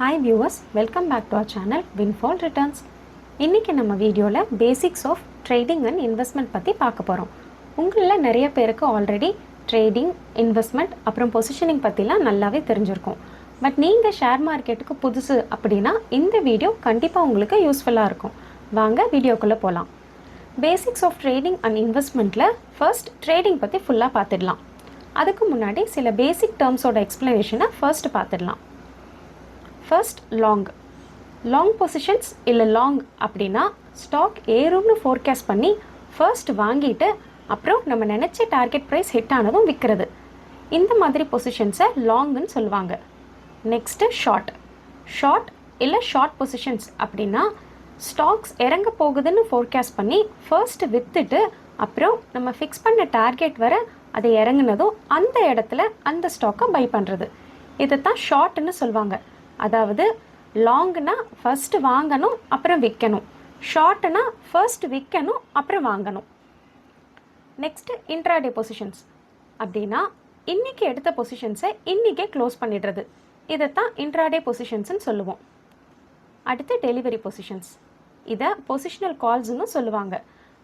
Hi viewers, welcome back to our channel Windfall Returns. இன்னைக்கு நம்ம வீடியோல basics of trading and investment பற்றி பார்க்க போகிறோம். உங்களில் நிறைய பேருக்கு ஆல்ரெடி ட்ரேடிங், இன்வெஸ்ட்மெண்ட் அப்புறம் பொசிஷனிங் பற்றிலாம் நல்லாவே தெரிஞ்சிருக்கும். பட் நீங்கள் ஷேர் மார்க்கெட்டுக்கு புதுசு அப்படின்னா இந்த வீடியோ கண்டிப்பாக உங்களுக்கு யூஸ்ஃபுல்லாக இருக்கும். வாங்க வீடியோக்குள்ளே போகலாம். பேசிக்ஸ் ஆஃப் ட்ரேடிங் அண்ட் இன்வெஸ்ட்மெண்ட்டில் ஃபர்ஸ்ட் ட்ரேடிங் பற்றி ஃபுல்லாக பார்த்துடலாம். அதுக்கு முன்னாடி சில பேசிக் டேர்ம்ஸோட எக்ஸ்ப்ளனேஷனை ஃபர்ஸ்ட் பார்த்துடலாம். ஃபர்ஸ்ட் லாங் பொசிஷன்ஸ் இல்லை லாங் அப்படின்னா ஸ்டாக் ஏறும்னு ஃபோர்காஸ்ட் பண்ணி ஃபர்ஸ்ட் வாங்கிட்டு அப்புறம் நம்ம நினச்ச டார்கெட் ப்ரைஸ் ஹிட் ஆனதும் விற்கிறது. இந்த மாதிரி பொசிஷன்ஸை லாங்குன்னு சொல்லுவாங்க. நெக்ஸ்ட்டு ஷார்ட் இல்லை ஷார்ட் பொசிஷன்ஸ் அப்படின்னா ஸ்டாக்ஸ் இறங்க போகுதுன்னு ஃபோர்காஸ்ட் பண்ணி ஃபர்ஸ்ட் விற்றுட்டு அப்புறம் நம்ம ஃபிக்ஸ் பண்ண டார்கெட் வர அதை இறங்குனதும் அந்த இடத்துல அந்த ஸ்டாக்கை பை பண்ணுறது. இதை தான் ஷார்ட்னு சொல்லுவாங்க. அதாவது லாங்னா ஃபர்ஸ்ட் வாங்கணும் அப்புறம் விற்கணும், ஷார்ட்னா ஃபர்ஸ்ட் விற்கணும் அப்புறம் வாங்கணும். நெக்ஸ்ட்டு இன்ட்ராடே பொசிஷன்ஸ் அப்படின்னா இன்றைக்கி எடுத்த பொசிஷன்ஸை இன்றைக்கே க்ளோஸ் பண்ணிடுறது. இதைத்தான் இன்ட்ராடே பொசிஷன்ஸ்னு சொல்லுவோம். அடுத்து டெலிவரி பொசிஷன்ஸ், இதை பொசிஷனல் கால்ஸ்னு சொல்லுவாங்க.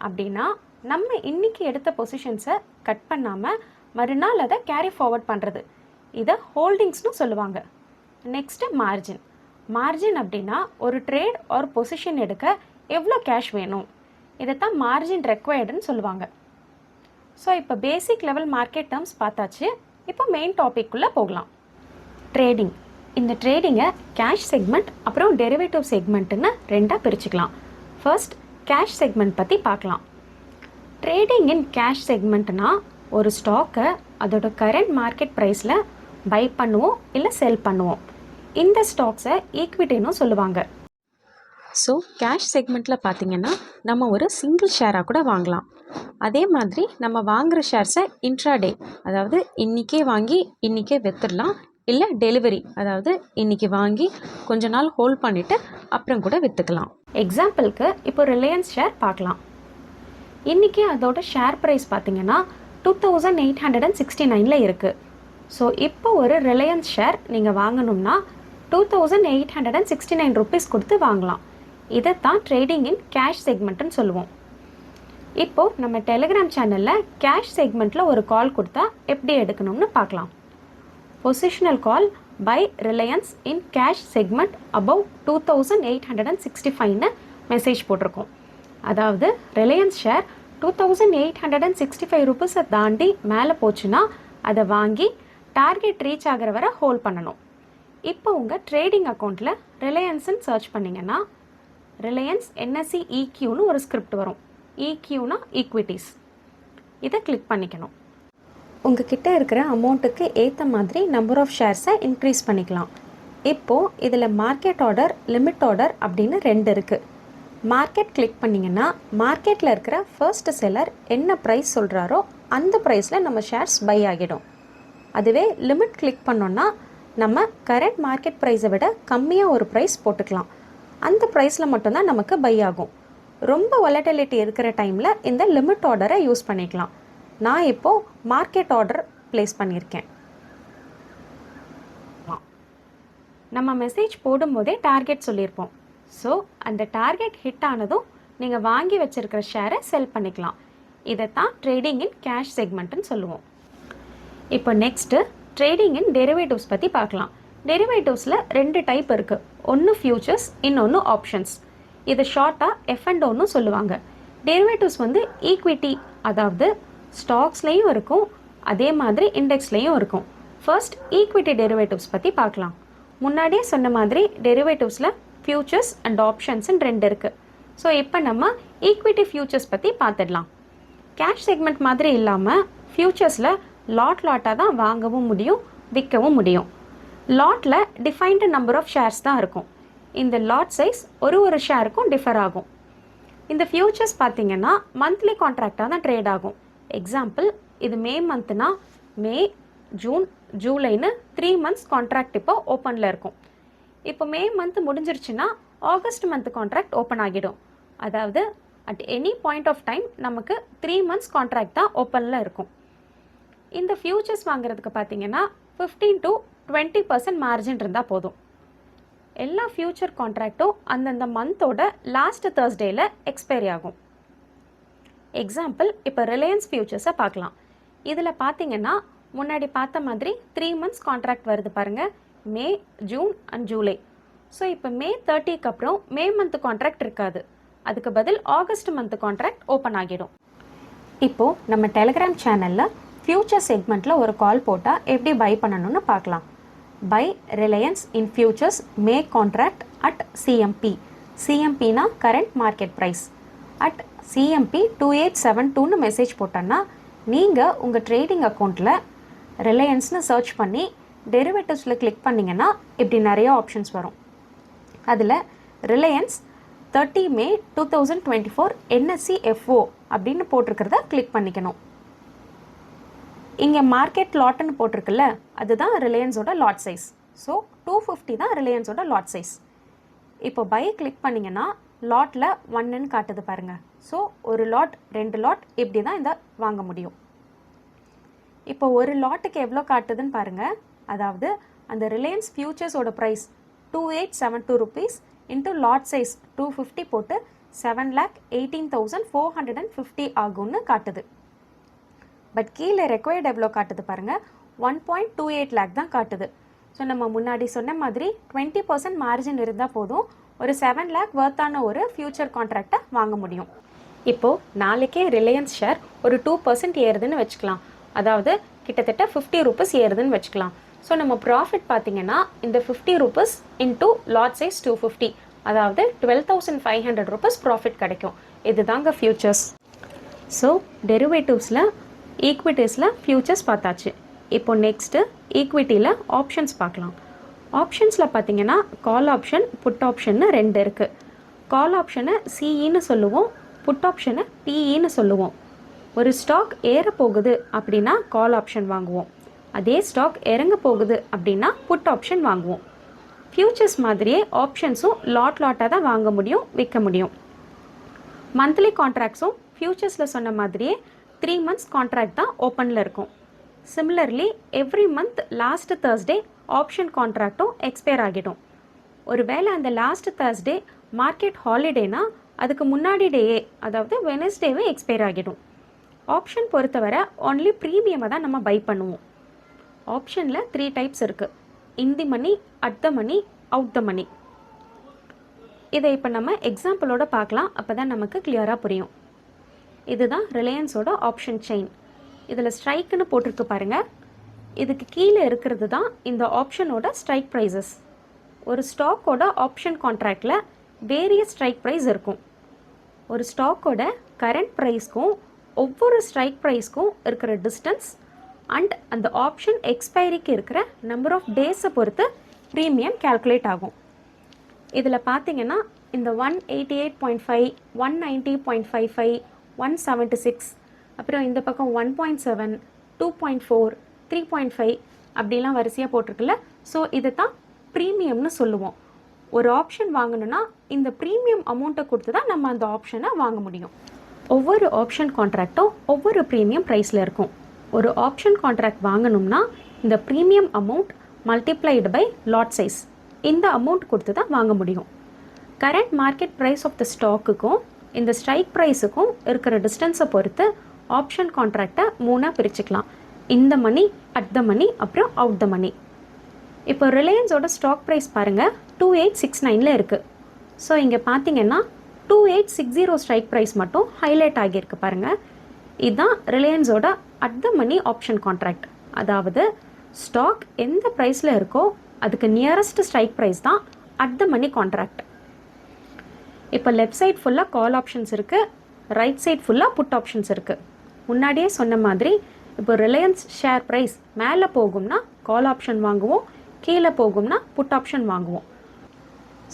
அப்படின்னா நம்ம இன்றைக்கி எடுத்த பொசிஷன்ஸை கட் பண்ணாமல் மறுநாள் அதை கேரி ஃபார்வர்ட் பண்ணுறது. இதை ஹோல்டிங்ஸ்னு சொல்லுவாங்க. நெக்ஸ்ட்டு மார்ஜின் அப்படின்னா ஒரு ட்ரேட் ஒரு பொசிஷன் எடுக்க எவ்வளோ கேஷ் வேணும், இதைத்தான் மார்ஜின் ரெக்வயர்டுன்னு சொல்லுவாங்க. ஸோ இப்போ பேசிக் லெவல் மார்க்கெட் டேர்ம்ஸ் பார்த்தாச்சு. இப்போ மெயின் டாபிக்குள்ளே போகலாம். ட்ரேடிங். இந்த ட்ரேடிங்கை கேஷ் செக்மெண்ட் அப்புறம் டெரிவேட்டிவ் செக்மெண்ட்டுன்னு ரெண்டாக பிரிச்சுக்கலாம். ஃபர்ஸ்ட் கேஷ் செக்மெண்ட் பற்றி பார்க்கலாம். ட்ரேடிங் இன் கேஷ் செக்மெண்ட்னா ஒரு ஸ்டாக்கை அதோட கரண்ட் மார்க்கெட் ப்ரைஸில் பை பண்ணுவோம் இல்லை செல் பண்ணுவோம். இந்த ஸ்டாக்ஸை ஈக்விட்டின்னு சொல்லுவாங்க. ஸோ கேஷ் செக்மெண்ட்டில் பார்த்திங்கன்னா நம்ம ஒரு சிங்கிள் ஷேராக கூட வாங்கலாம். அதே மாதிரி நம்ம வாங்குகிற ஷேர்ஸை இன்ட்ராடே, அதாவது இன்றைக்கே வாங்கி இன்றைக்கே விற்றுடலாம். இல்லை டெலிவரி, அதாவது இன்றைக்கி வாங்கி கொஞ்ச நாள் ஹோல்ட் பண்ணிவிட்டு அப்புறம் கூட விற்றுக்கலாம். எக்ஸாம்பிளுக்கு இப்போ ரிலையன்ஸ் ஷேர் பார்க்கலாம். இன்றைக்கி அதோட ஷேர் ப்ரைஸ் பார்த்திங்கன்னா 2869 இருக்குது. ஸோ இப்போ ஒரு ரிலையன்ஸ் ஷேர் நீங்கள் வாங்கணும்னா 2869 ருபீஸ் கொடுத்து வாங்கலாம். இதைத்தான் ட்ரேடிங் இன் கேஷ் செக்மெண்ட்டுன்னு சொல்லுவோம். இப்போது நம்ம டெலிகிராம் சேனலில் கேஷ் செக்மெண்ட்டில் ஒரு கால் கொடுத்தா எப்படி எடுக்கணும்னு பார்க்கலாம். Positional call buy Reliance in cash segment above 2865ன்னு மெசேஜ் போட்டிருக்கோம். அதாவது ரிலையன்ஸ் ஷேர் 2865 ருபீஸை தாண்டி மேலே போச்சுன்னா அதை வாங்கி டார்கெட் ரீச் ஆகிற வரை ஹோல்ட் பண்ணணும். இப்போ உங்கள் ட்ரேடிங் அக்கௌண்ட்டில் ரிலையன்ஸ்ன்னு சர்ச் பண்ணிங்கன்னா ரிலையன்ஸ் என்எஸ்சி இக்யூன்னு ஒரு ஸ்கிரிப்ட் வரும். இக்யூனா ஈக்விட்டிஸ். இதை கிளிக் பண்ணிக்கணும். உங்ககிட்ட இருக்கிற அமௌண்ட்டுக்கு ஏற்ற மாதிரி நம்பர் ஆஃப் ஷேர்ஸை இன்க்ரீஸ் பண்ணிக்கலாம். இப்போது இதில் மார்க்கெட் ஆர்டர், லிமிட் ஆர்டர் அப்படின்னு ரெண்டு இருக்குது. மார்க்கெட் கிளிக் பண்ணிங்கன்னா மார்க்கெட்டில் இருக்கிற ஃபர்ஸ்ட் செல்லர் என்ன ப்ரைஸ் சொல்கிறாரோ அந்த ப்ரைஸில் நம்ம ஷேர்ஸ் பை ஆகிடும். அதுவே லிமிட் கிளிக் பண்ணோன்னா நம்ம கரண்ட் மார்க்கெட் ப்ரைஸை விட கம்மியாக ஒரு ப்ரைஸ் போட்டுக்கலாம். அந்த ப்ரைஸில் மட்டும்தான் நமக்கு பை ஆகும். ரொம்ப வாலட்டிலிட்டி இருக்கிற டைமில் இந்த லிமிட் ஆர்டரை யூஸ் பண்ணிக்கலாம். நான் இப்போது மார்க்கெட் ஆர்டர் ப்ளேஸ் பண்ணியிருக்கேன். நம்ம மெசேஜ் போடும்போதே டார்கெட் சொல்லியிருப்போம். ஸோ அந்த டார்கெட் ஹிட் ஆனதும் நீங்கள் வாங்கி வச்சுருக்கிற ஷேரை செல் பண்ணிக்கலாம். இதைத்தான் ட்ரேடிங் இன் கேஷ் செக்மெண்ட்டுன்னு சொல்லுவோம். இப்போ நெக்ஸ்ட்டு ட்ரேடிங் இன் டெரிவேட்டிவ்ஸ் பற்றி பார்க்கலாம். டெரிவேட்டிவ்ஸில் ரெண்டு டைப் இருக்குது. ஒன்று ஃபியூச்சர்ஸ், இன்னொன்று ஆப்ஷன்ஸ். இதை ஷார்ட்டாக எஃப்என்டோன்னு சொல்லுவாங்க. டெரிவேட்டிவ்ஸ் வந்து ஈக்விட்டி, அதாவது ஸ்டாக்ஸ்லேயும் இருக்கும் அதே மாதிரி இண்டெக்ஸ்லேயும் இருக்கும். ஃபர்ஸ்ட் ஈக்விட்டி டெரிவேட்டிவ்ஸ் பற்றி பார்க்கலாம். முன்னாடியே சொன்ன மாதிரி டெரிவேட்டிவ்ஸில் ஃபியூச்சர்ஸ் அண்ட் ஆப்ஷன்ஸ்ன்னு ரெண்டு இருக்குது. ஸோ இப்போ நம்ம ஈக்விட்டி ஃபியூச்சர்ஸ் பற்றி பார்த்துடலாம். கேஷ் செக்மெண்ட் மாதிரி இல்லாமல் ஃபியூச்சர்ஸில் லாட்டாக தான் வாங்கவும் முடியும், விற்கவும் முடியும். லாட்டில் டிஃபைன்டு நம்பர் ஆஃப் ஷேர்ஸ் தான் இருக்கும். இந்த லாட் சைஸ் ஒரு ஷேருக்கும் டிஃபர் ஆகும். இந்த ஃபியூச்சர்ஸ் பார்த்திங்கன்னா மந்த்லி கான்ட்ராக்டாக தான் ட்ரேட் ஆகும். எக்ஸாம்பிள், இது மே மந்த்னா மே, ஜூன், ஜூலைன்னு 3 months கான்ட்ராக்ட் இப்போ ஓப்பனில் இருக்கும். இப்போ மே மந்த் முடிஞ்சிருச்சுன்னா ஆகஸ்ட் மந்த் கான்ட்ராக்ட் ஓப்பன் ஆகிடும். அதாவது at any point of time நமக்கு 3 months கான்ட்ராக்ட் தான் ஓப்பனில் இருக்கும். இந்த ஃபியூச்சர்ஸ் வாங்குறதுக்கு பார்த்தீங்கன்னா 15 to 20% மார்ஜின் இருந்தால் போதும். எல்லா ஃபியூச்சர் கான்ட்ராக்டும் அந்தந்த மந்தோட லாஸ்ட் தேர்ஸ்டேயில் எக்ஸ்பைரி ஆகும். எக்ஸாம்பிள், இப்போ ரிலையன்ஸ் ஃபியூச்சர்ஸை பார்க்கலாம். இதில் பார்த்தீங்கன்னா முன்னாடி பார்த்த மாதிரி 3 months கான்ட்ராக்ட் வருது பாருங்கள், மே, ஜூன் அண்ட் ஜூலை. ஸோ இப்போ மே 30க்கு அப்புறம் மே மந்த் கான்ட்ராக்ட் இருக்காது, அதுக்கு பதில் ஆகஸ்ட் மந்த் கான்ட்ராக்ட் ஓப்பன் ஆகிடும். இப்போது நம்ம டெலிகிராம் சேனலில் ஃபியூச்சர் செக்மெண்ட்டில் ஒரு கால் போட்டால் எப்படி பை பண்ணணும்னு பார்க்கலாம். Buy Reliance in futures May contract at CMP. சிஎம்பினா current market price. At CMP 2872ன்னு மெசேஜ் போட்டோன்னா நீங்கள் உங்கள் ட்ரேடிங் அக்கௌண்ட்டில் ரிலையன்ஸ்னு சர்ச் பண்ணி டெரிவேட்டிவ்ஸில் கிளிக் பண்ணிங்கன்னா இப்படி நிறைய ஆப்ஷன்ஸ் வரும். அதில் ரிலையன்ஸ் 30 May 2024 NSE FO அப்படின்னு போட்டிருக்கிறத கிளிக் பண்ணிக்கணும். இங்கே மார்க்கெட் லாட்னு போட்டிருக்குல்ல, அதுதான் ரிலையன்ஸோட லாட் சைஸ். ஸோ 250 தான் ரிலையன்ஸோட லாட் சைஸ். இப்போ பை கிளிக் பண்ணிங்கன்னா லாட்டில் 1ன்னு காட்டுது பாருங்கள். ஸோ ஒரு லாட், 2 லாட் இப்படி தான் இந்த வாங்க முடியும். இப்போ ஒரு லாட்டுக்கு எவ்வளோ காட்டுதுன்னு பாருங்கள். அதாவது அந்த ரிலையன்ஸ் ஃபியூச்சர்ஸோட price 2872 rupees into lot size 250 போட்டு 7,18,450 ஆகும்னு காட்டுது. பட் கீழே ரெக்வயர்ட் எவ்வளோ காட்டுது பாருங்கள், 1.28 lakh தான் காட்டுது. ஸோ நம்ம முன்னாடி சொன்ன மாதிரி 20% மார்ஜின் இருந்தால் போதும், ஒரு 7 lakh வர்த்தான ஒரு ஃபியூச்சர் கான்ட்ராக்டை வாங்க முடியும். இப்போது நாளைக்கே ரிலையன்ஸ் ஷேர் ஒரு 2% ஏறுதுன்னு வச்சுக்கலாம். அதாவது கிட்டத்தட்ட 50 rupees ஏறுதுன்னு வச்சுக்கலாம். ஸோ நம்ம ப்ராஃபிட் பார்த்தீங்கன்னா இந்த 50 rupees இன்டூ லாட் சைஸ் 250, அதாவது 12,500 rupees ப்ராஃபிட் கிடைக்கும். இது தாங்க ஃபியூச்சர்ஸ். ஸோ டெரிவேட்டிவ்ஸில், ஈக்விட்டிஸில் ஃபியூச்சர்ஸ் பார்த்தாச்சு. இப்போ நெக்ஸ்ட்டு ஈக்விட்டியில் ஆப்ஷன்ஸ் பார்க்கலாம். ஆப்ஷன்ஸில் பார்த்தீங்கன்னா கால் ஆப்ஷன், புட் ஆப்ஷன்னு 2 இருக்குது. கால் ஆப்ஷனை சிஇன்னு சொல்லுவோம், புட் ஆப்ஷனை பிஇன்னு சொல்லுவோம். ஒரு ஸ்டாக் ஏற போகுது அப்படின்னா கால் ஆப்ஷன் வாங்குவோம், அதே ஸ்டாக் இறங்க போகுது அப்படின்னா புட் ஆப்ஷன் வாங்குவோம். ஃபியூச்சர்ஸ் மாதிரியே ஆப்ஷன்ஸும் லாட்டாக தான் வாங்க முடியும், விற்க முடியும். மந்த்லி கான்ட்ராக்ட்ஸும் ஃபியூச்சர்ஸில் சொன்ன மாதிரியே 3 months கான்ட்ராக்ட் தான் ஓப்பனில் இருக்கும். Similarly every month last Thursday option கான்ட்ராக்டும் எக்ஸ்பயர் ஆகிடும். ஒரு வேளை அந்த லாஸ்ட் தேர்ஸ்டே மார்க்கெட் ஹாலிடேனா அதுக்கு முன்னாடி டேயே, அதாவது வெனஸ்டேவே எக்ஸ்பயர் ஆகிடும். ஆப்ஷன் பொறுத்தவரை ஒன்லி ப்ரீமியமை தான் நம்ம பை பண்ணுவோம். ஆப்ஷனில் 3 types இருக்குது. In the money, at the money, out the money. இதை இப்போ நம்ம எக்ஸாம்பிளோட பார்க்கலாம், அப்போ தான் நமக்கு கிளியராக புரியும். இதுதான் ரிலையன்ஸோட ஆப்ஷன் செயின். இதில் ஸ்ட்ரைக்குன்னு போட்டிருக்கு பாருங்கள். இதுக்கு கீழே இருக்கிறது தான் இந்த ஆப்ஷனோட ஸ்ட்ரைக் ப்ரைஸஸ். ஒரு ஸ்டாக்கோட ஆப்ஷன் கான்ட்ராக்டில் வேரியஸ் ஸ்ட்ரைக் ப்ரைஸ் இருக்கும். ஒரு ஸ்டாக்கோட கரண்ட் ப்ரைஸ்க்கும் ஒவ்வொரு ஸ்ட்ரைக் ப்ரைஸ்க்கும் இருக்கிற டிஸ்டன்ஸ் அண்ட் அந்த ஆப்ஷன் எக்ஸ்பைரிக்கு இருக்கிற நம்பர் ஆஃப் டேஸை பொறுத்து ப்ரீமியம் கால்குலேட் ஆகும். இதில் பார்த்தீங்கன்னா இந்த 188.5, 190.55, 176, அப்புறம் இந்த பக்கம் 1.7, 2.4, 3.5 அப்படிலாம் வரிசையாக போட்டிருக்குல்ல. ஸோ இதை தான் ப்ரீமியம்னு சொல்லுவோம். ஒரு ஆப்ஷன் வாங்கணுன்னா இந்த ப்ரீமியம் அமௌண்ட்டை கொடுத்து தான் நம்ம அந்த ஆப்ஷனை வாங்க முடியும். ஒவ்வொரு ஆப்ஷன் கான்ட்ராக்டும் ஒவ்வொரு ப்ரீமியம் ப்ரைஸில் இருக்கும். ஒரு ஆப்ஷன் கான்ட்ராக்ட் வாங்கணும்னா இந்த premium amount multiplied by lot size, இந்த அமௌண்ட் கொடுத்து தான் வாங்க முடியும். Current market price of the ஸ்டாக்குக்கும் இந்த ஸ்ட்ரைக் ப்ரைஸுக்கும் இருக்கிற டிஸ்டன்ஸை பொறுத்து ஆப்ஷன் கான்ட்ராக்டை 3ஆக பிரிச்சுக்கலாம். இந்த மணி, அட் த மணி, அப்புறம் அவுட் த மணி. இப்போ ரிலையன்ஸோட ஸ்டாக் ப்ரைஸ் பாருங்கள் 2869 இருக்குது. ஸோ இங்கே பார்த்தீங்கன்னா 2860 ஸ்ட்ரைக் ப்ரைஸ் மட்டும் ஹைலைட் ஆகியிருக்கு பாருங்கள். இதுதான் ரிலையன்ஸோட at the money option contract. அதாவது ஸ்டாக் எந்த ப்ரைஸில் இருக்கோ அதுக்கு நியரஸ்ட் ஸ்ட்ரைக் ப்ரைஸ் தான் அட் த மணி கான்ட்ராக்ட். இப்போ லெஃப்ட் சைட் ஃபுல்லாக கால் ஆப்ஷன்ஸ் இருக்குது, ரைட் சைட் ஃபுல்லாக புட் ஆப்ஷன்ஸ் இருக்குது. முன்னாடியே சொன்ன மாதிரி இப்போ ரிலையன்ஸ் ஷேர் ப்ரைஸ் மேலே போகும்னா கால் ஆப்ஷன் வாங்குவோம், கீழே போகும்னா புட் ஆப்ஷன் வாங்குவோம்.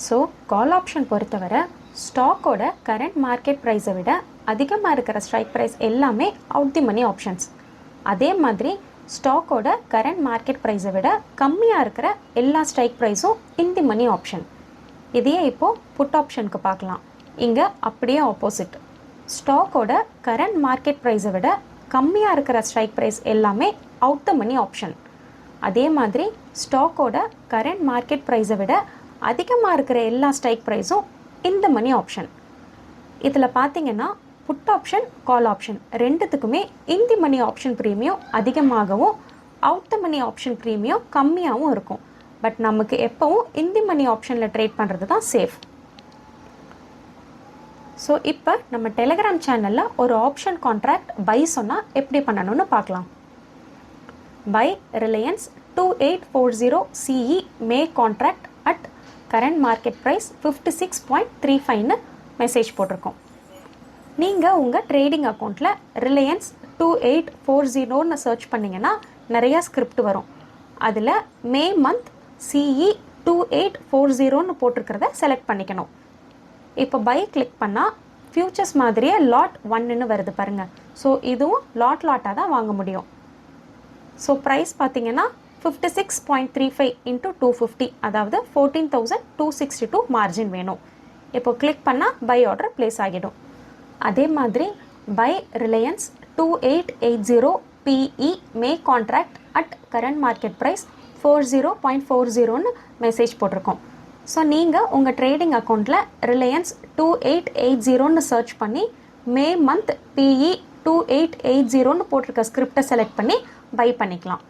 ஸோ கால் ஆப்ஷன் பொறுத்தவரை ஸ்டாக்கோட கரண்ட் மார்க்கெட் ப்ரைஸை விட அதிகமாக இருக்கிற ஸ்ட்ரைக் ப்ரைஸ் எல்லாமே அவுட் தி மணி ஆப்ஷன்ஸ். அதே மாதிரி ஸ்டாக்கோட கரண்ட் மார்க்கெட் ப்ரைஸை விட கம்மியாக இருக்கிற எல்லா ஸ்ட்ரைக் ப்ரைஸும் இன் தி மணி ஆப்ஷன். இதையே இப்போது புட் ஆப்ஷனுக்கு பார்க்கலாம். இங்கே அப்படியே ஆப்போசிட். ஸ்டாக்கோட கரண்ட் மார்க்கெட் ப்ரைஸை விட கம்மியாக இருக்கிற ஸ்ட்ரைக் ப்ரைஸ் எல்லாமே அவுட் த மணி ஆப்ஷன். அதே மாதிரி ஸ்டாக்கோட கரண்ட் மார்க்கெட் ப்ரைஸை விட அதிகமாக இருக்கிற எல்லா ஸ்ட்ரைக் ப்ரைஸும் இந்த மணி ஆப்ஷன். இதில் பார்த்தீங்கன்னா புட் ஆப்ஷன், கால் ஆப்ஷன் ரெண்டுத்துக்குமே இந்த மணி ஆப்ஷன் ப்ரீமியம் அதிகமாகவும் out the money option premium கம்மியாகவும் இருக்கும். பட் நமக்கு எப்போவும் இந்த மணி ஆப்ஷனில் ட்ரேட் பண்ணுறது தான் சேஃப். ஸோ இப்போ நம்ம டெலிகிராம் சேனலில் ஒரு ஆப்ஷன் கான்ட்ராக்ட் பை சொன்னால் எப்படி பண்ணணும்னு பார்க்கலாம். Buy Reliance 2840 CE May contract at current market price 56.35ன்னு மெசேஜ் போட்டிருக்கோம். நீங்கள் உங்கள் ட்ரேடிங் அக்கௌண்ட்டில் ரிலையன்ஸ் 2840ன்னு சர்ச் பண்ணிங்கன்னா நிறையா ஸ்கிரிப்ட் வரும். அதில் மே மந்த் CE 2840ன்னு போட்டிருக்கிறத செலக்ட் பண்ணிக்கணும். இப்போ பை கிளிக் பண்ணால் ஃபியூச்சர்ஸ் மாதிரியே லாட் 1ன்னு வருது பாருங்கள். ஸோ இதுவும் லாட்டாக தான் வாங்க முடியும். ஸோ ப்ரைஸ் பார்த்தீங்கன்னா 56.35 இன்ட்டு 250, அதாவது 14,262 மார்ஜின் வேணும். இப்போ கிளிக் பண்ணால் பை ஆர்டர் ப்ளேஸ் ஆகிடும். அதே மாதிரி buy Reliance 2880 PE May contract at current market price 40.40ன்னு மெசேஜ் போட்டிருக்கோம். ஸோ நீங்கள் உங்கள் ட்ரேடிங் அக்கௌண்ட்டில் ரிலையன்ஸ் 2880ன்னு சர்ச் பண்ணி மே மந்த் PE 2880ன்னு போட்டிருக்க ஸ்கிரிப்டை செலக்ட் பண்ணி பை பண்ணிக்கலாம்.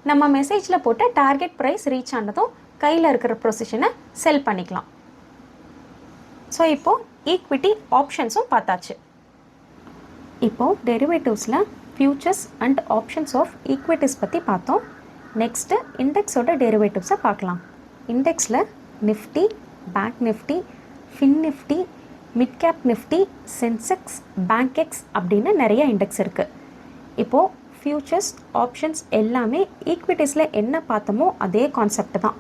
நம்ம மெசேஜில் போட்டு டார்கெட் ப்ரைஸ் ரீச் ஆனதும் கையில் இருக்கிற பொசிஷனை செல் பண்ணிக்கலாம். ஸோ இப்போது ஈக்விட்டி ஆப்ஷன்ஸும் பார்த்தாச்சு. இப்போது டெரிவேட்டிவ்ஸில் futures and options of equities பற்றி பார்த்தோம். நெக்ஸ்ட்டு இண்டெக்ஸோட டெரிவேட்டிவ்ஸை பார்க்கலாம். இண்டெக்ஸில் Nifty, bank Nifty, fin Nifty, mid cap Nifty, Sensex, Bankex அப்படின்னு நிறைய இண்டெக்ஸ் இருக்குது. இப்போது ஃபியூச்சர்ஸ் ஆப்ஷன்ஸ் எல்லாமே ஈக்விட்டிஸில் என்ன பார்த்தோமோ அதே கான்செப்ட் தான்.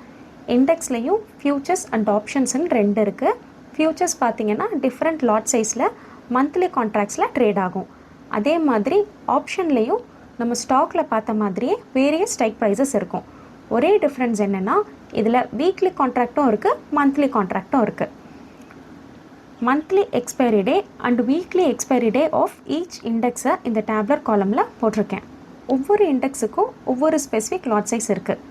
இண்டெக்ஸ்லேயும் ஃபியூச்சர்ஸ் அண்ட் ஆப்ஷன்ஸ்ன்னு 2 இருக்குது. ஃபியூச்சர்ஸ் பார்த்திங்கன்னா டிஃப்ரெண்ட் லாட் சைஸில் மந்த்லி கான்ட்ராக்ட்ஸில் ட்ரேட் ஆகும். அதே மாதிரி ஆப்ஷன்லேயும் நம்ம ஸ்டாக்கில் பார்த்த மாதிரியே வேரியஸ் ஸ்ட்ரைக் ப்ரைஸஸ் இருக்கும். ஒரே டிஃப்ரென்ஸ் என்னென்னா இதில் வீக்லி கான்ட்ராக்டும் இருக்குது, மந்த்லி கான்ட்ராக்டும் இருக்குது. Monthly expiry day and weekly expiry day of each இண்டெக்ஸை இந்த டேப்லர் காலமில் போட்டிருக்கேன். ஒவ்வொரு இண்டெக்ஸுக்கும் ஒவ்வொரு ஸ்பெசிஃபிக் லாட் சைஸ் இருக்குது.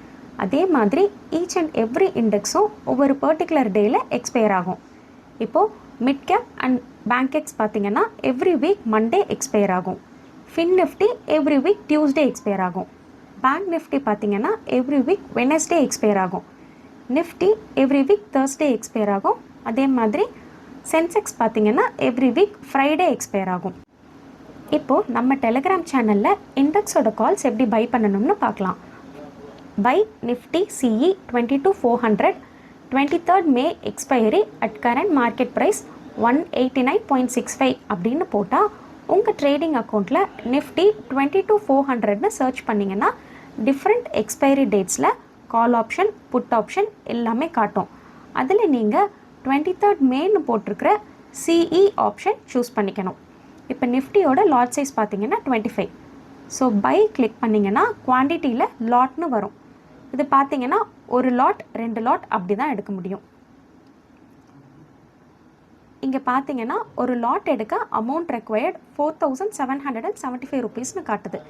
அதே மாதிரி ஈச் அண்ட் எவ்ரி இண்டெக்ஸும் ஒவ்வொரு பர்டிகுலர் டேயில் எக்ஸ்பயர் ஆகும். இப்போது mid cap and bank X பார்த்திங்கன்னா எவ்ரி வீக் மண்டே எக்ஸ்பயர் ஆகும். Fin Nifty every week Tuesday expire ஆகும். பேங்க் நிஃப்டி பார்த்திங்கன்னா எவ்ரி வீக் வெனஸ்டே எக்ஸ்பயர் ஆகும். Nifty every week Thursday expire ஆகும். அதே மாதிரி சென்செக்ஸ் பார்த்திங்கன்னா எவ்ரி வீக் ஃப்ரைடே எக்ஸ்பயர் ஆகும். இப்போது நம்ம டெலிகிராம் சேனலில் இண்டெக்ஸோட கால்ஸ் எப்படி பை பண்ணணும்னு பார்க்கலாம். Buy Nifty CE 22,400 23rd May expiry at current market price 189.65 அப்படின்னு போட்டால் உங்கள் ட்ரேடிங் அக்கௌண்ட்டில் நிஃப்டி 22,400ன்னு சர்ச் பண்ணிங்கன்னா டிஃப்ரெண்ட் எக்ஸ்பைரி டேட்ஸில் கால் ஆப்ஷன், புட் ஆப்ஷன் எல்லாமே காட்டும். அதில் நீங்கள் 23rd மேன்னு போட்டிருக்கிற CE ஆப்ஷன் சூஸ் பண்ணிக்கணும். இப்போ நிஃப்டியோட லாட் சைஸ் பார்த்தீங்கன்னா 25. ஸோ பை கிளிக் பண்ணிங்கன்னா குவான்டிட்டியில் லாட்னு வரும். இது பார்த்தீங்கன்னா ஒரு லாட் 2 லாட் அப்படி தான் எடுக்க முடியும். இங்கே பார்த்தீங்கன்னா ஒரு லாட் எடுக்க அமௌண்ட் ரெக்வயர்ட் 4,775 ருபீஸ்னு காட்டுது.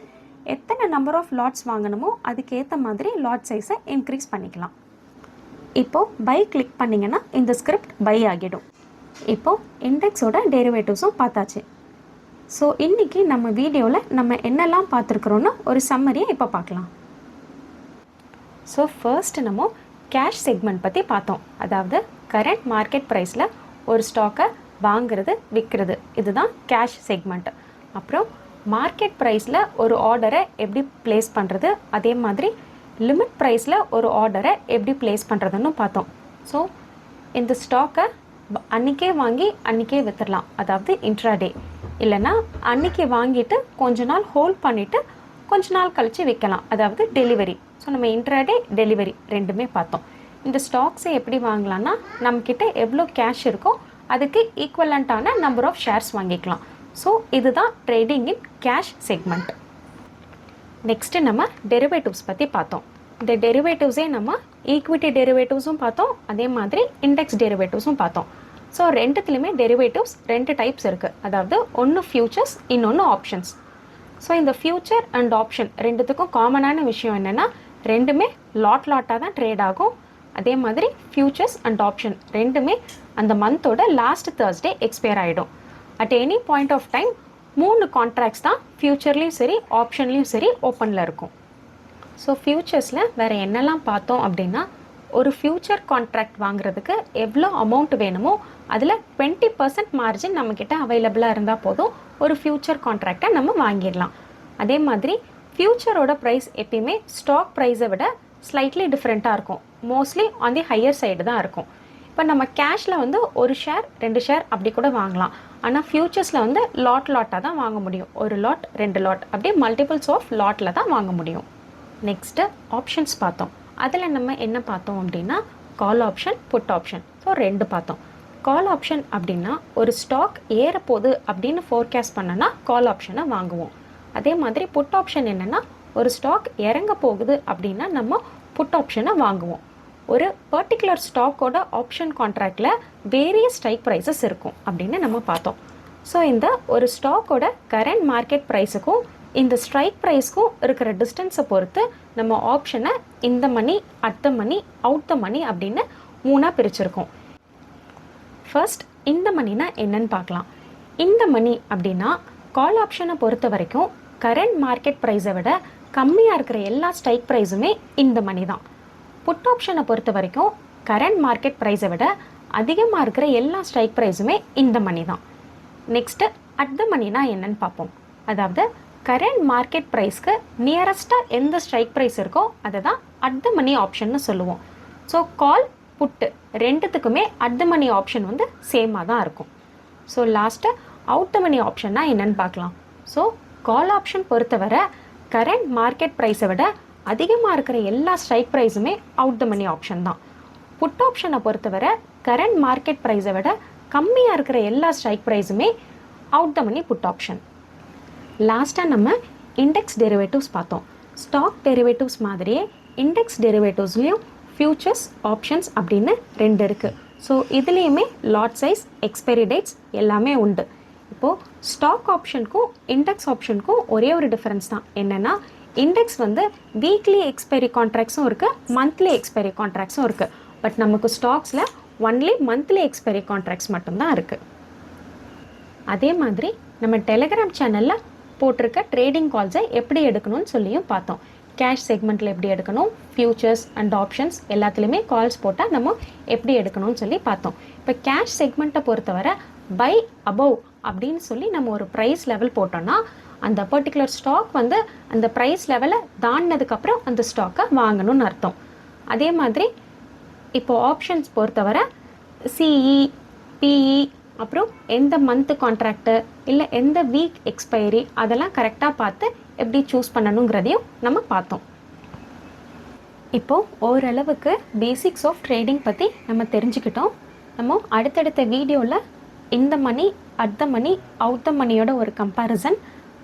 எத்தனை நம்பர் ஆஃப் லாட்ஸ் வாங்கணுமோ அதுக்கேற்ற மாதிரி லாட் சைஸை இன்க்ரீஸ் பண்ணிக்கலாம். இப்போது பை கிளிக் பண்ணிங்கன்னா இந்த ஸ்கிரிப்ட் பை ஆகிடும். இப்போது இண்டெக்ஸோட டெரிவேட்டிவ்ஸும் பார்த்தாச்சு. ஸோ இன்றைக்கி நம்ம வீடியோவில் நம்ம என்னெல்லாம் பார்த்துருக்குறோன்னு ஒரு சம்மரியை இப்போ பார்க்கலாம். ஸோ ஃபர்ஸ்ட் நம்ம கேஷ் செக்மெண்ட் பற்றி பார்த்தோம். அதாவது கரண்ட் மார்க்கெட் ப்ரைஸில் ஒரு ஸ்டாக்கை வாங்கிறது, விற்கிறது, இதுதான் கேஷ் செக்மெண்ட். அப்புறம் மார்க்கெட் ப்ரைஸில் ஒரு ஆர்டரை எப்படி ப்ளேஸ் பண்ணுறது, அதே மாதிரி லிமிட் ப்ரைஸில் ஒரு ஆர்டரை எப்படி ப்ளேஸ் பண்ணுறதுன்னு பார்த்தோம். ஸோ இந்த ஸ்டாக்கை அன்றைக்கே வாங்கி அன்றைக்கே விற்றுடலாம், அதாவது இன்ட்ராடே. இல்லைன்னா அன்றைக்கி வாங்கிட்டு கொஞ்ச நாள் ஹோல்ட் பண்ணிவிட்டு கொஞ்ச நாள் கழித்து விற்கலாம், அதாவது டெலிவரி. ஸோ நம்ம இன்ட்ராடே, டெலிவரி ரெண்டுமே பார்த்தோம். இந்த ஸ்டாக்ஸை எப்படி வாங்கலாம்னா நம்மக்கிட்ட எவ்வளோ கேஷ் இருக்கோ அதுக்கு ஈக்குவலண்ட்டான நம்பர் ஆஃப் ஷேர்ஸ் வாங்கிக்கலாம். ஸோ இதுதான் ட்ரேடிங் இன் கேஷ் செக்மெண்ட். நெக்ஸ்ட்டு நம்ம டெரிவேட்டிவ்ஸ் பற்றி பார்த்தோம். இந்த டெரிவேட்டிவ்ஸே நம்ம ஈக்விட்டி டெரிவேட்டிவ்ஸும் பார்த்தோம், அதே மாதிரி இண்டெக்ஸ் டெரிவேட்டிவ்ஸும் பார்த்தோம். ஸோ ரெண்டுத்துலேயுமே டெரிவேட்டிவ்ஸ் 2 டைப்ஸ் இருக்குது. அதாவது ஒன்று ஃபியூச்சர்ஸ், இன்னொன்று ஆப்ஷன்ஸ். ஸோ இந்த ஃபியூச்சர் அண்ட் ஆப்ஷன் ரெண்டுத்துக்கும் காமனான விஷயம் என்னென்னா ரெண்டுமே லாட்டாக தான் ட்ரேட் ஆகும். அதே மாதிரி ஃபியூச்சர்ஸ் அண்ட் ஆப்ஷன் ரெண்டுமே அந்த மந்தோட லாஸ்ட் தேர்ஸ்டே எக்ஸ்பயர் ஆகிடும். At any point of time 3 contracts தான் ஃபியூச்சர்லேயும் சரி ஆப்ஷன்லேயும் சரி ஓப்பனில் இருக்கும். ஸோ ஃபியூச்சர்ஸில் வேறு என்னெல்லாம் பார்த்தோம் அப்படின்னா, ஒரு ஃபியூச்சர் கான்ட்ராக்ட் வாங்குறதுக்கு எவ்வளோ அமௌண்ட் வேணுமோ அதில் 20% மார்ஜின் நம்மக்கிட்ட அவைலபிளாக இருந்தால் போதும், ஒரு ஃபியூச்சர் கான்ட்ராக்டை நம்ம வாங்கிடலாம். அதே மாதிரி ஃபியூச்சரோட ப்ரைஸ் எப்பயுமே ஸ்டாக் ப்ரைஸை விட ஸ்லைட்லி டிஃப்ரெண்ட்டாக இருக்கும். Mostly on the higher side தான் இருக்கும். இப்போ நம்ம கேஷில் வந்து 1 ஷேர் 2 ஷேர் அப்படி கூட வாங்கலாம். ஆனால் ஃபியூச்சர்ஸில் வந்து லாட்டாக தான் வாங்க முடியும். 1 லாட் 2 லாட் அப்படியே மல்டிபிள்ஸ் ஆஃப் லாட்டில் தான் வாங்க முடியும். நெக்ஸ்ட்டு ஆப்ஷன்ஸ் பார்த்தோம். அதில் நம்ம என்ன பார்த்தோம் அப்படின்னா, call option, put option. So 2 பார்த்தோம். கால் ஆப்ஷன் அப்படின்னா ஒரு ஸ்டாக் ஏறப்போகுது அப்படின்னு ஃபோர்காஸ்ட் பண்ணனா கால் ஆப்ஷனை வாங்குவோம். அதே மாதிரி புட் ஆப்ஷன் என்னென்னா, ஒரு ஸ்டாக் இறங்க போகுது அப்படின்னா நம்ம புட் ஆப்ஷனை வாங்குவோம். ஒரு பர்டிகுலர் ஸ்டாக்கோட ஆப்ஷன் கான்ட்ராக்டில் வேரியஸ் ஸ்ட்ரைக் ப்ரைஸஸ் இருக்கும் அப்படின்னு நம்ம பார்த்தோம். ஸோ இந்த ஒரு ஸ்டாக்கோட கரண்ட் மார்க்கெட் ப்ரைஸுக்கும் இந்த ஸ்ட்ரைக் ப்ரைஸ்க்கும் இருக்கிற டிஸ்டன்ஸை பொறுத்து நம்ம ஆப்ஷனை இந்த மணி, at the money, out the மணி அப்படின்னு 3ஆக பிரிச்சிருக்கோம். ஃபர்ஸ்ட் இந்த மணினா என்னன்னு பார்க்கலாம். இந்த மணி அப்படின்னா கால் ஆப்ஷனை பொறுத்த வரைக்கும் கரண்ட் மார்க்கெட் ப்ரைஸை விட கம்மியாக இருக்கிற எல்லா ஸ்ட்ரைக் ப்ரைஸுமே இந்த மணி தான். புட் ஆப்ஷனை பொறுத்த வரைக்கும் கரண்ட் மார்க்கெட் ப்ரைஸை விட அதிகமாக இருக்கிற எல்லா ஸ்ட்ரைக் ப்ரைஸுமே இந்த மணி தான். நெக்ஸ்ட்டு அட் த மணினா என்னன்னு பார்ப்போம். அதாவது கரண்ட் மார்க்கெட் ப்ரைஸ்க்கு நியரஸ்ட்டாக எந்த ஸ்ட்ரைக் ப்ரைஸ் இருக்கோ அதை தான் அட் த மணி ஆப்ஷன்னு சொல்லுவோம். ஸோ கால், புட்டு ரெண்டுத்துக்குமே அட் த மணி ஆப்ஷன் வந்து சேமாக தான் இருக்கும். So last out the money ஆப்ஷன்னா என்னன்னு பார்க்கலாம். ஸோ கால் ஆப்ஷன் பொறுத்தவரை கரண்ட் மார்க்கெட் ப்ரைஸை விட அதிகமாக இருக்கிற எல்லா ஸ்ட்ரைக் ப்ரைஸுமே அவுட் த மணி ஆப்ஷன் தான். புட் ஆப்ஷனை பொறுத்தவரை கரண்ட் மார்க்கெட் ப்ரைஸை விட கம்மியாக இருக்கிற எல்லா ஸ்ட்ரைக் ப்ரைஸுமே out the money put option. லாஸ்ட்டாக நம்ம இண்டெக்ஸ் டெரிவேட்டிவ்ஸ் பார்த்தோம். ஸ்டாக் டெரிவேட்டிவ்ஸ் மாதிரியே இண்டெக்ஸ் டெரிவேட்டிவ்ஸ்லேயும் ஃபியூச்சர்ஸ், ஆப்ஷன்ஸ் அப்படின்னு 2 இருக்குது. ஸோ இதுலேயுமே லாட் சைஸ், எக்ஸ்பைரி டேட்ஸ் எல்லாமே உண்டு. இப்போது ஸ்டாக் ஆப்ஷனுக்கும் இண்டெக்ஸ் ஆப்ஷனுக்கும் ஒரே ஒரு டிஃப்ரென்ஸ் தான். என்னென்னா இண்டெக்ஸ் வந்து வீக்லி எக்ஸ்பைரி கான்ட்ராக்ட்ஸும் இருக்குது, மந்த்லி எக்ஸ்பைரி கான்ட்ராக்ட்ஸும் இருக்குது. பட் நமக்கு ஸ்டாக்ஸில் ஒன்லி மந்த்லி எக்ஸ்பைரி கான்ட்ராக்ட்ஸ் மட்டும்தான் இருக்குது. அதே மாதிரி நம்ம டெலிகிராம் சேனலில் போட்டிருக்க ட்ரேடிங் கால்ஸை எப்படி எடுக்கணும்னு சொல்லியும் பார்த்தோம். கேஷ் செக்மெண்ட்டில் எப்படி எடுக்கணும், ஃபியூச்சர்ஸ் அண்ட் ஆப்ஷன்ஸ் எல்லாத்துலேயுமே கால்ஸ் போட்டால் நம்ம எப்படி எடுக்கணும்னு சொல்லி பார்த்தோம். இப்போ கேஷ் செக்மெண்ட்டை பொறுத்தவரை பை அபவ் அப்படின்னு சொல்லி நம்ம ஒரு ப்ரைஸ் லெவல் போட்டோம்னா அந்த பர்டிகுலர் ஸ்டாக் வந்து அந்த ப்ரைஸ் லெவலை தாண்டினதுக்கப்புறம் அந்த ஸ்டாக்கை வாங்கணும்னு அர்த்தம். அதே மாதிரி இப்போ ஆப்ஷன்ஸ் பொறுத்தவரை சிஇ, பிஇ, அப்புறம் எந்த மந்த்து கான்ட்ராக்டு இல்லை எந்த வீக் எக்ஸ்பைரி அதெல்லாம் கரெக்டாக பார்த்து எப்படி சூஸ் பண்ணணுங்கிறதையும் நம்ம பார்த்தோம். இப்போது ஓரளவுக்கு பேசிக்ஸ் ஆஃப் ட்ரேடிங் பற்றி நம்ம தெரிஞ்சுக்கிட்டோம். நம்ம அடுத்தடுத்த வீடியோவில் இந்த மணி, அட் த மணி, அவுட் த மணியோட ஒரு கம்பேரிசன்,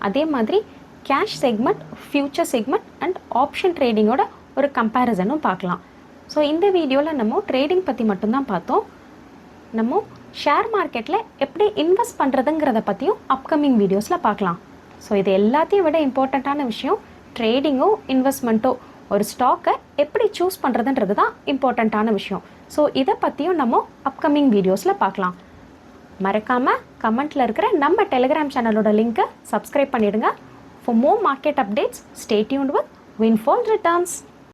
அதே மாதிரி cash segment, future segment and option ட்ரேடிங்கோட ஒரு கம்பேரிசனும் பார்க்கலாம். ஸோ இந்த வீடியோவில் நம்ம ட்ரேடிங் பற்றி மட்டும்தான் பார்த்தோம். நம்ம ஷேர் மார்க்கெட்டில் எப்படி இன்வெஸ்ட் பண்ணுறதுங்கிறத பற்றியும் அப்கமிங் வீடியோஸில் பார்க்கலாம். ஸோ இது எல்லாத்தையும் விட இம்பார்ட்டண்ட்டான விஷயம் ட்ரேடிங்கோ இன்வெஸ்ட்மெண்ட்டோ ஒரு ஸ்டாக்கை எப்படி சூஸ் பண்ணுறதுன்றது தான் இம்பார்ட்டண்ட்டான விஷயம். ஸோ இதை பற்றியும் நம்ம அப்கமிங் வீடியோஸில் பார்க்கலாம். மறக்காமல் கமெண்ட்டில் இருக்கிற நம்ம டெலிகிராம் சேனலோட லிங்க்கை சப்ஸ்கிரைப் பண்ணிவிடுங்க. For more market updates stay tuned with windfall returns.